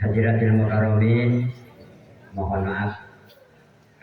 Hadirin mukarramin, mohon maaf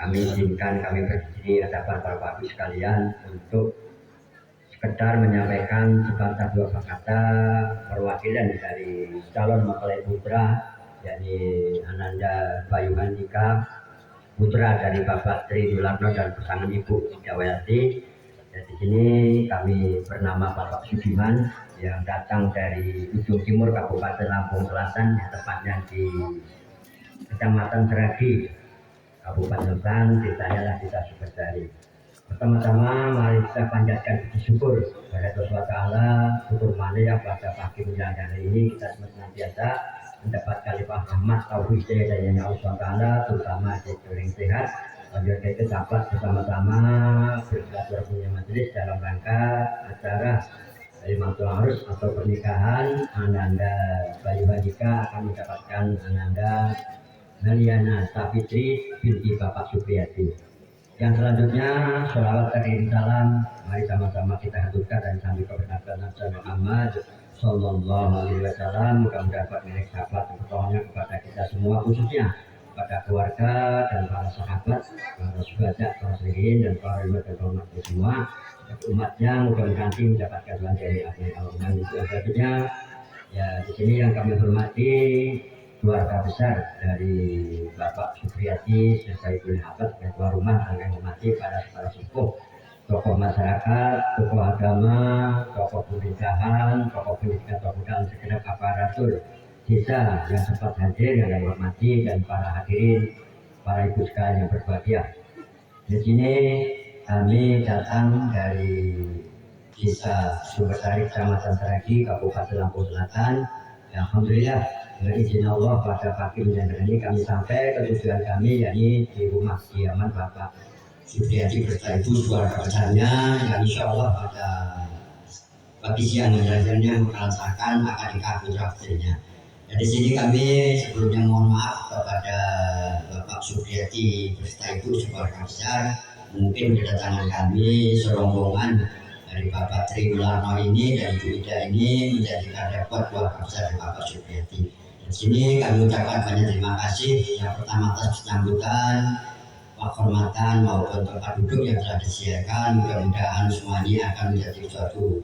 kami izinkan kami berdiri hadapan Bapak Ibu sekalian untuk sekedar menyampaikan sepatah dua kata perwakilan dari calon mempelai putra, yakni Ananda Bayu Handika, putra dari Bapak Tri Yularno dan pasangan Ibu Widawati. Dan di sini kami bernama Bapak Sudiman yang datang dari ujung timur Kabupaten Lampung Selatan, tepatnya di Kecamatan Seragi, Kabupaten Selatan, desanya lah Desa Sumbersari. Pertama-tama mari kita panjatkan puji syukur kepada Allah Ta'ala, syukur mana yang pada pagi menjelang hari ini kita senantiasa mendapatkan limpah rahmat taufiq hidayahnya Allah Ta'ala, terutama di during sehat. Lanjut kita dapat bersama-sama bersilaturahmi majelis dalam rangka acara Lailatul Arus atau pernikahan Ananda Bayu Handika akan mendapatkan Ananda Meliana Sapitri binti Bapak Supriyadi. Yang selanjutnya sholawat dan salam mari sama-sama kita haturkan dan sambil kepada Nabi Muhammad Sallallahu Alaihi Wasallam. Mudah-mudahan dapat milik sahabat dan pertolongan kepada kita semua, khususnya kepada keluarga dan para sahabat, para syuhada, para salihin dan para imam dan hormat semua umatnya. Mudah-mudahan mendapatkan tuhan dari akhir Allah. Selanjutnya ya di sini yang kami hormati keluarga besar dari Bapak Supriyadi serta Ibu Habat, ketua rumah, dan yang hormati para sepuh, tokoh masyarakat, tokoh agama, tokoh pemerintahan, tokoh pendidikan, tokoh dan segenap aparatur desa yang sempat hadir, yang kami hormati, dan para hadirin, para ibu sekalian yang berbahagia. Di sini kami datang dari Desa Sumbersari, Kecamatan Seragi, Kabupaten Lampung Selatan. Alhamdulillah, dengan izin Allah pada pagi menjelang ini kami sampai ke tujuan kami, yakni di rumah kediaman Bapak Supriyadi beserta ibu keluarga besarnya, yang insya Allah pada pagi siang menjelang merasakan akad nikah putra putrinya. Dan di sini kami sebelumnya mohon maaf kepada Bapak Supriyadi beserta ibu keluarga besar, mungkin kedatangan kami serombongan dari Bapak Tri Yularno ini dan Ibu Ida ini menjadikan repot keluarga besar dari Bapak Supriyadi. Di sini kami ucapkan banyak terima kasih yang pertama atas sambutan, penghormatan maupun tempat duduk yang telah disediakan. Mudah-mudahan semuanya akan menjadi suatu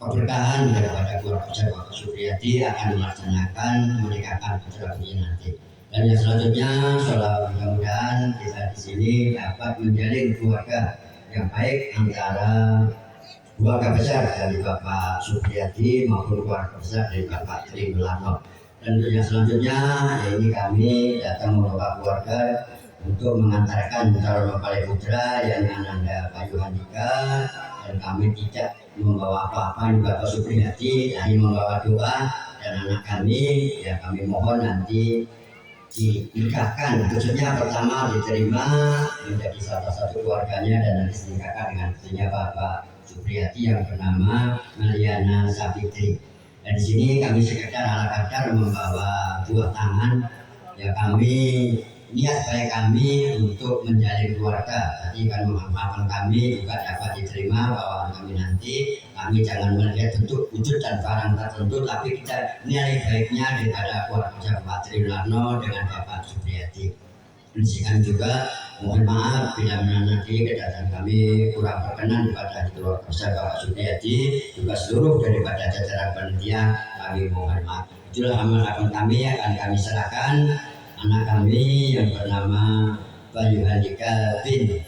keberkahan daripada keluarga besar Bapak Supriyadi akan melaksanakan menikahkan putra putri nanti. Dan yang selanjutnya, mudah-mudahan kita di sini dapat menjalin keluarga yang baik antara keluarga besar dari Bapak Supriyadi maupun keluarga besar dari Bapak Tri Yularno. Dan yang selanjutnya, ini kami datang membawa keluarga untuk mengantarkan calon mempelai putra yang Ananda Bayu Handika, dan kami tidak membawa apa-apa di Bapak Supriyadi, hanya membawa doa dan anak kami. Ya kami mohon nanti dinikahkan, khususnya pertama diterima menjadi salah satu keluarganya dan nanti dinikahkan dengan putrinya Bapak Supriyadi yang bernama Meliana Sapitri. Dan di sini kami sekedar ala kadar membawa buah tangan, ya kami niat baik kami untuk menjalin keluarga. Tadi kan harapan kami juga dapat diterima bahwa kami nanti kami jangan melihat bentuk wujud dan barang tertentu, tapi kita nilai baiknya daripada keluarga besar Bapak Tri Yularno dengan Bapak Supriyadi. Dan juga mohon maaf bila nanti kedatangan kami kurang berkenan kepada keluarga besar Bapak Supriyadi, juga seluruh daripada jajaran panitia kami mohon maaf. Itulah amal kami akan kami serahkan anak kami yang bernama Bayu Handika bin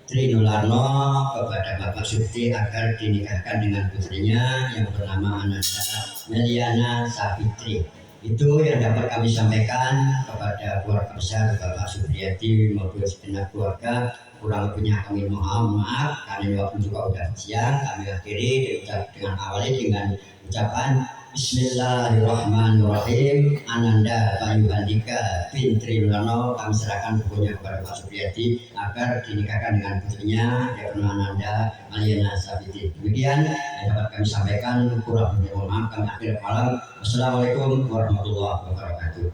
Tri Yularno kepada Bapak Supri agar dinikahkan dengan putrinya yang bernama Ananda Meliana Sapitri. Itu yang dapat kami sampaikan kepada keluarga besar Bapak Supriyadi maupun segenap keluarga. Kurang lebihnya kami mohon maaf karena waktu juga sudah siang. Kami akhiri dengan awali dengan ucapan Bismillahirrahmanirrahim. Ananda Bayu Handika bin Tri Yularno kami serahkan bukunya kepada Pak Supriyadi agar dinikahkan dengan putrinya yang bernama Ananda Meliana Sapitri. Demikian yang dapat kami sampaikan. Kurang lebihnya mohon maaf. Kami akhir malam. Wassalamualaikum warahmatullahi wabarakatuh.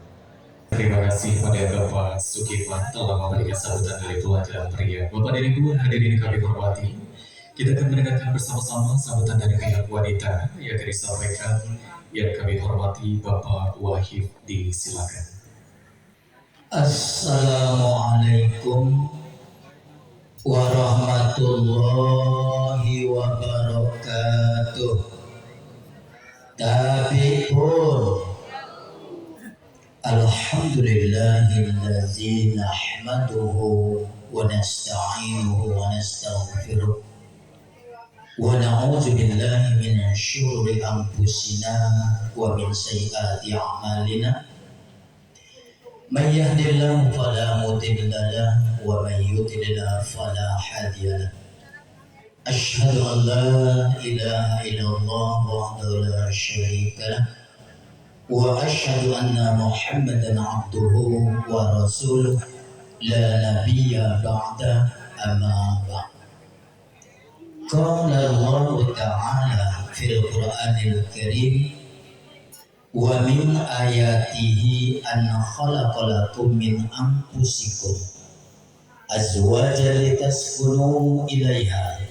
Terima kasih pada Bapak Sukirman telah memberikan sambutan dari pelajaran pria. Bapak dan Ibu hadirin kami hormati, kita akan mendengarkan bersama-sama sambutan dari pihak wanita yang disampaikan yang kami hormati Bapak Wahid, disilakan. Assalamualaikum warahmatullahi wabarakatuh. Tabi'un. Alhamdulillahillazi nahmaduhu wa nasta'inuhu wa nastaghfiruh wa na'udzu billahi min syururi anfusina wa min sayyiati a'malina. Man yahdihillahu fala mudilla lahu wa man yudlil fala hadiya lahu. Asyhadu an la ilaha illallah wahdahu la syarika lahu wa asyhadu anna Muhammadan abduhu wa rasuluh la nabiyya ba'da amma ba'd. Qala Allah ta'ala fil Qur'anil Karim wa min ayatihi an khalaqa lakum min anfusikum azwajan litaskunu ilaiha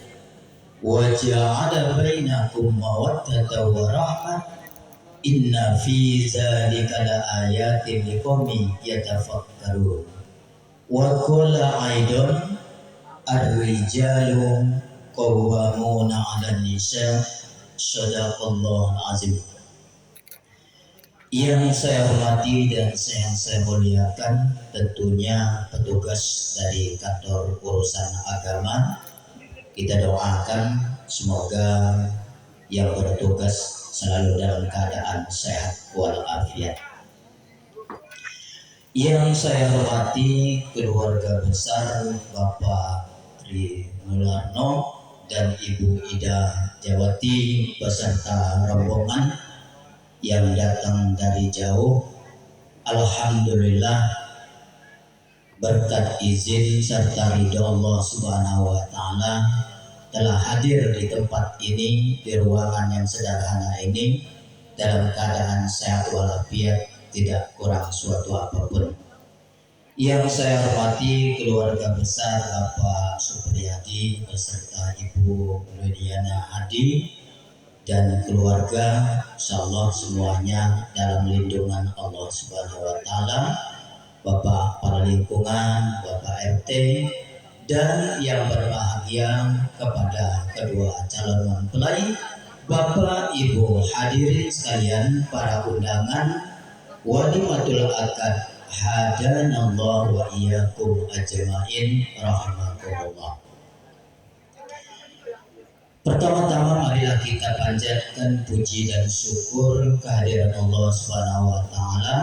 wa ja'ala bainakum mawaddatan wa rahmah. Inna fi zalika la ayatin liqaumin yatafakkarun. Wa qala aidan ar-rijalu qawwamuna 'alan nisa. Shadaqallahul azim. Yang saya hormati dan saya muliakan tentunya petugas dari kantor urusan agama. Kita doakan semoga yang bertugas selalu dalam keadaan sehat walafiat. Yang saya hormati keluarga besar Bapak Tri Mularno dan Ibu Ida Jawati beserta rombongan yang datang dari jauh. Alhamdulillah berkat izin serta ridho Allah Subhanahu wa taala telah hadir di tempat ini, di ruangan yang sederhana ini dalam keadaan sehat walafiat, tidak kurang suatu apapun. Yang saya hormati keluarga besar Bapak Supriyadi beserta Ibu Ludiana Hadi dan keluarga, insyaallah semuanya dalam lindungan Allah Subhanahu wa taala. Bapak Kepala Lingkungan, Bapak RT, dan yang berbahagia kepada kedua calon mempelai, Bapak Ibu hadirin sekalian, para undangan walimatul akad, hadanallahu wa iyyakum ajmain rahimakumullah. Pertama-tama marilah kita panjatkan puji dan syukur kehadiran Allah Subhanahu wa taala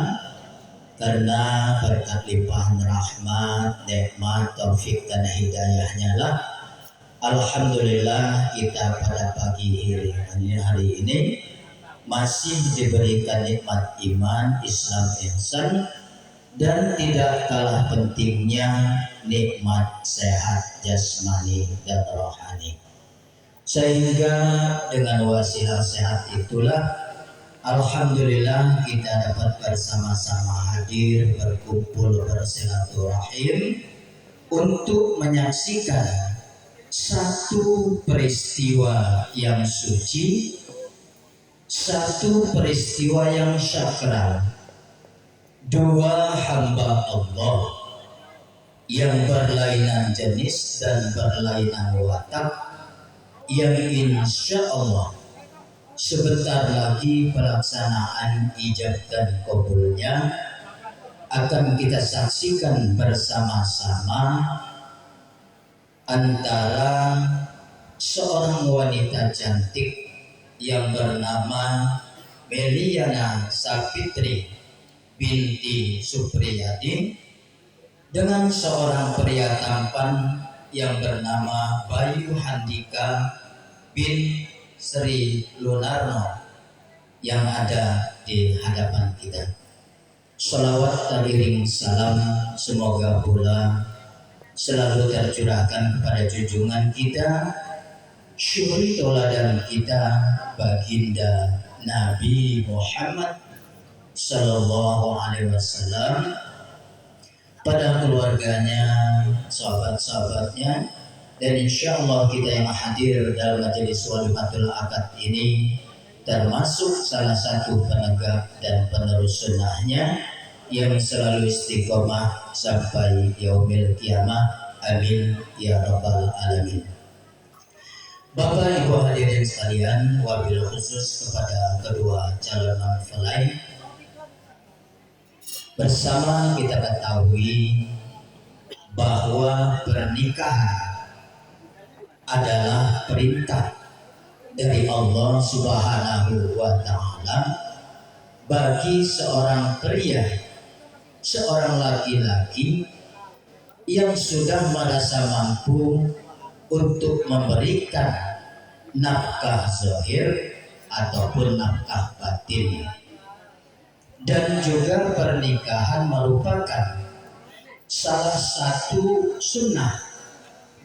karena berkat limpahan rahmat, nikmat, taufik dan hidayahnya lah, alhamdulillah kita pada pagi hari ini masih diberikan nikmat iman, Islam, ihsan, dan tidak kalah pentingnya nikmat sehat jasmani dan rohani. Sehingga dengan wasilah sehat itulah alhamdulillah kita dapat bersama-sama hadir, berkumpul, bersilaturahim untuk menyaksikan satu peristiwa yang suci, satu peristiwa yang sakral, dua hamba Allah yang berlainan jenis dan berlainan watak, yang insya Allah sebentar lagi pelaksanaan ijab dan kabulnya akan kita saksikan bersama-sama antara seorang wanita cantik yang bernama Meliana Sapitri binti Supriyadi dengan seorang pria tampan yang bernama Bayu Handika bin Sri Lunarno yang ada di hadapan kita. Salawat teriring salam semoga pula selalu tercurahkan kepada junjungan kita, syuri tauladan kita, baginda Nabi Muhammad Sallallahu Alaihi Wasallam, pada keluarganya, sahabat-sahabatnya, dan insya Allah kita yang hadir dalam majelis walimatul akad ini termasuk salah satu penegak dan penerus sunnahnya yang selalu istiqomah sampai yaumil kiamah. Amin ya rabbal alamin. Bapak Ibu hadirin sekalian, wabil khusus kepada kedua calon mempelai, bersama kita ketahui bahwa pernikahan adalah perintah dari Allah Subhanahu wa Ta'ala bagi seorang pria, seorang laki-laki yang sudah merasa mampu untuk memberikan nafkah zahir ataupun nafkah batin. Dan juga pernikahan merupakan salah satu sunnah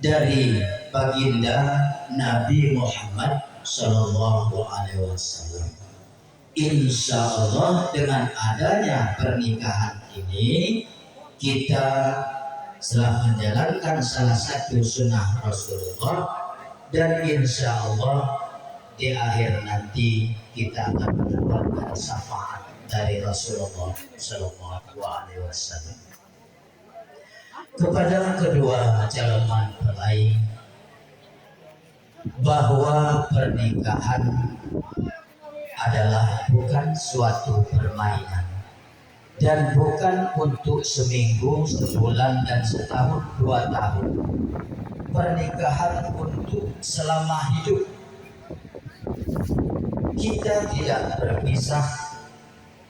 dari baginda Nabi Muhammad Sallallahu Alaihi Wasallam. Insya Allah dengan adanya pernikahan ini kita telah menjalankan salah satu sunnah Rasulullah, dan insya Allah di akhir nanti kita akan mendapatkan syafaat dari Rasulullah Sallallahu Alaihi Wasallam. Kepada kedua calon mempelai, bahwa pernikahan adalah bukan suatu permainan dan bukan untuk seminggu, sebulan, dan setahun, 2 tahun. Pernikahan untuk selama hidup. Kita tidak berpisah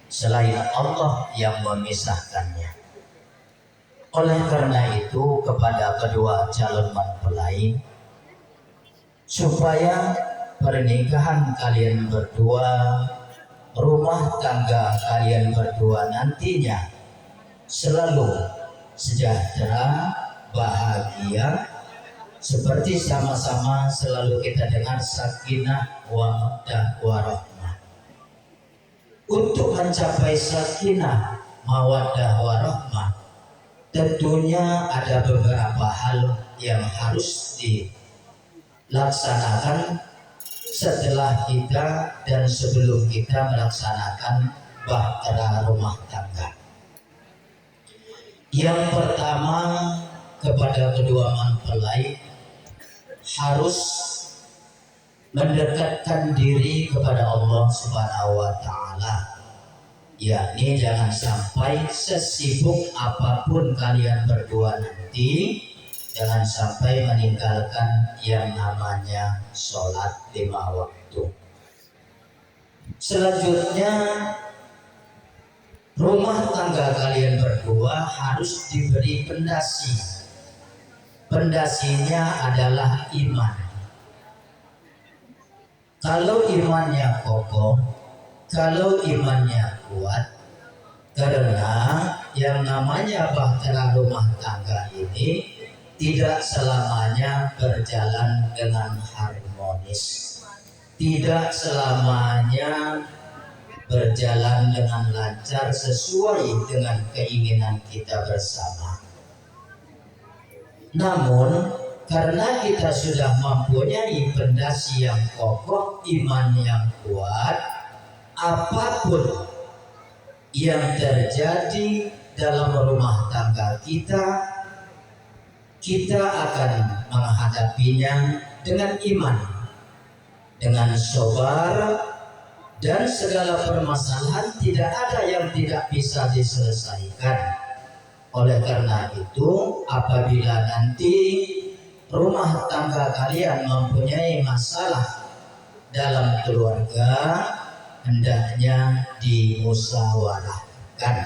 selain Allah yang memisahkannya. Oleh karena itu, kepada kedua calon mempelai, supaya pernikahan kalian berdua, rumah tangga kalian berdua nantinya selalu sejahtera, bahagia, seperti sama-sama selalu kita dengar sakinah wa mawaddah warahmah. Untuk mencapai sakinah, mawaddah warahmah, tentunya ada beberapa hal yang harus dilaksanakan setelah kita dan sebelum kita melaksanakan bahtera rumah tangga. Yang pertama, kepada kedua mempelai harus mendekatkan diri kepada Allah Subhanahu wa Ta'ala, yakni jangan sampai sesibuk apapun kalian berdua nanti, jangan sampai meninggalkan yang namanya sholat 5 waktu. Selanjutnya, rumah tangga kalian berdua harus diberi pendasi. Pendasinya adalah iman. Kalau imannya kokoh, kalau imannya kuat, karena yang namanya bahtera rumah tangga ini tidak selamanya berjalan dengan harmonis, tidak selamanya berjalan dengan lancar sesuai dengan keinginan kita bersama. Namun karena kita sudah mempunyai pondasi yang kokoh, iman yang kuat, apapun yang terjadi dalam rumah tangga kita akan menghadapinya dengan iman, dengan sabar, dan segala permasalahan tidak ada yang tidak bisa diselesaikan. Oleh karena itu, apabila nanti rumah tangga kalian mempunyai masalah dalam keluarga, hendaknya dimusyawarahkan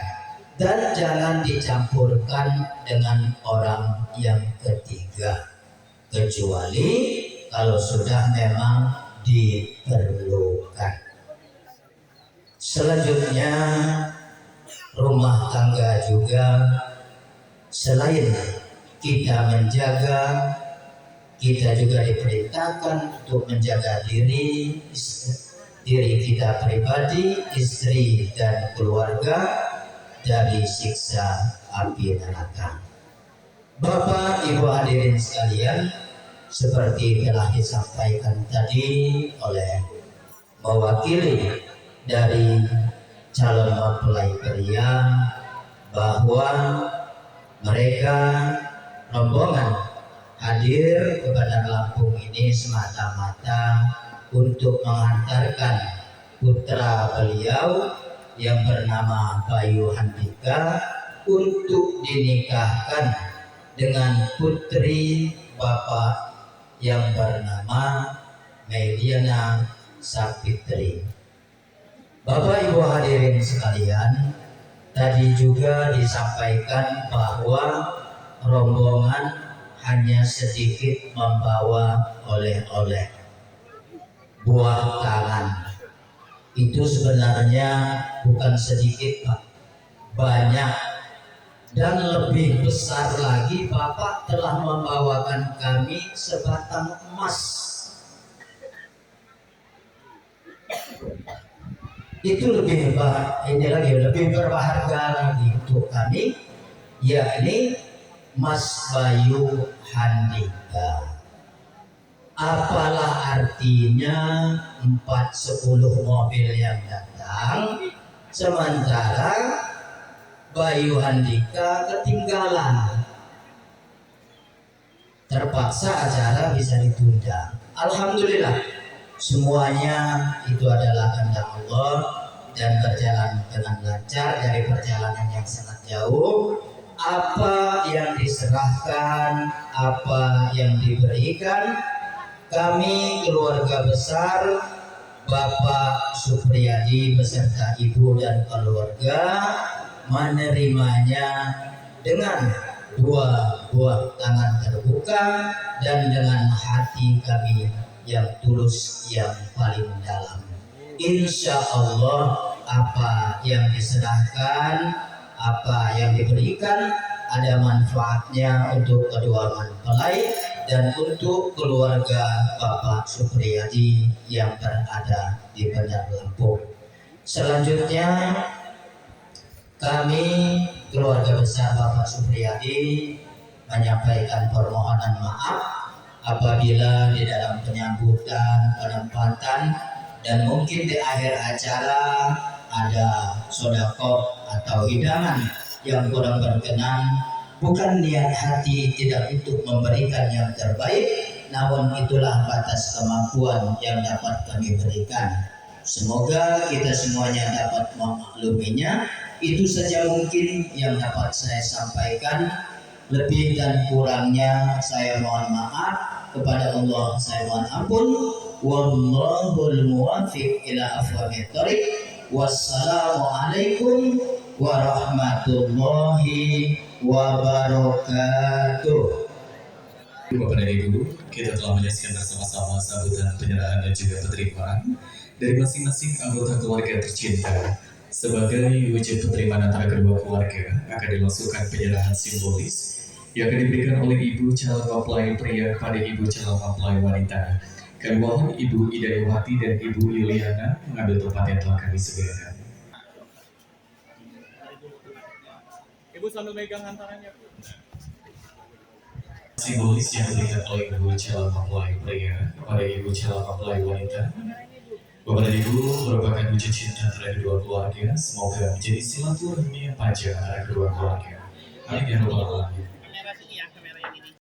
dan jangan dicampurkan dengan orang yang ketiga, kecuali kalau sudah memang diperlukan. Selanjutnya, rumah tangga juga selain kita menjaga, kita juga diperintahkan untuk menjaga diri kita pribadi, istri dan keluarga dari siksa api neraka. Bapak Ibu hadirin sekalian, seperti telah disampaikan tadi oleh mewakili dari calon mempelai pria bahwa mereka rombongan hadir ke Bandar Lampung ini semata-mata untuk mengantarkan putra beliau yang bernama Bayu Handika untuk dinikahkan dengan putri Bapak yang bernama Meliana Sapitri. Bapak Ibu hadirin sekalian, tadi juga disampaikan bahwa rombongan hanya sedikit membawa oleh-oleh buah tangan. Itu sebenarnya bukan sedikit, Pak, banyak. Dan lebih besar lagi, Bapak telah membawakan kami sebatang emas. Itu lebih berharga lagi untuk kami, yakni Mas Bayu Handika. Apalah artinya 410 mobil yang datang, sementara Bayu Handika ketinggalan. Terpaksa acara bisa ditunda. Alhamdulillah, semuanya itu adalah kehendak Allah dan berjalan dengan lancar dari perjalanan yang sangat jauh. Apa yang diserahkan, apa yang diberikan, kami keluarga besar Bapak Supriyadi beserta ibu dan keluarga menerimanya dengan dua buah tangan terbuka dan dengan hati kami yang tulus yang paling dalam. Insya Allah apa yang diserahkan, apa yang diberikan ada manfaatnya untuk kedua mempelai dan untuk keluarga Bapak Supriyadi yang berada di Bandar Lampung. Selanjutnya kami keluarga besar Bapak Supriyadi menyampaikan permohonan maaf apabila di dalam penyambutan, penempatan, dan mungkin di akhir acara ada sedekah atau hidangan yang kurang berkenan. Bukan niat hati tidak untuk memberikan yang terbaik, namun itulah batas kemampuan yang dapat kami berikan. Semoga kita semuanya dapat memakluminya. Itu saja mungkin yang dapat saya sampaikan. Lebih dan kurangnya saya mohon maaf. Kepada Allah saya mohon ampun. Wallahul muwaffiq ila aqwamit thoriq. Wassalamualaikum warahmatullahi wabarakatuh. Bapak dan Ibu, kita telah menyaksikan bersama-sama sambutan penyerahan dan juga penerimaan dari masing-masing anggota keluarga tercinta. Sebagai wujud penerimaan antara kedua keluarga, akan dilangsungkan penyerahan simbolis yang akan diberikan oleh Ibu calon mempelai pria kepada Ibu calon mempelai wanita. Kami mohon Ibu Idayawati dan Ibu Yuliana mengambil tempat yang telah kami sediakan. Ibu sambil megang hantarannya. Simbolis yang diberikan oleh Ibu calon mempelai pria kepada Ibu calon mempelai wanita. Bapak dan Ibu, merupakan wujud cinta antara kedua keluarga. Semoga menjadi silaturahmi yang panjang antara kedua keluarga. Amin ya rabbal alamin.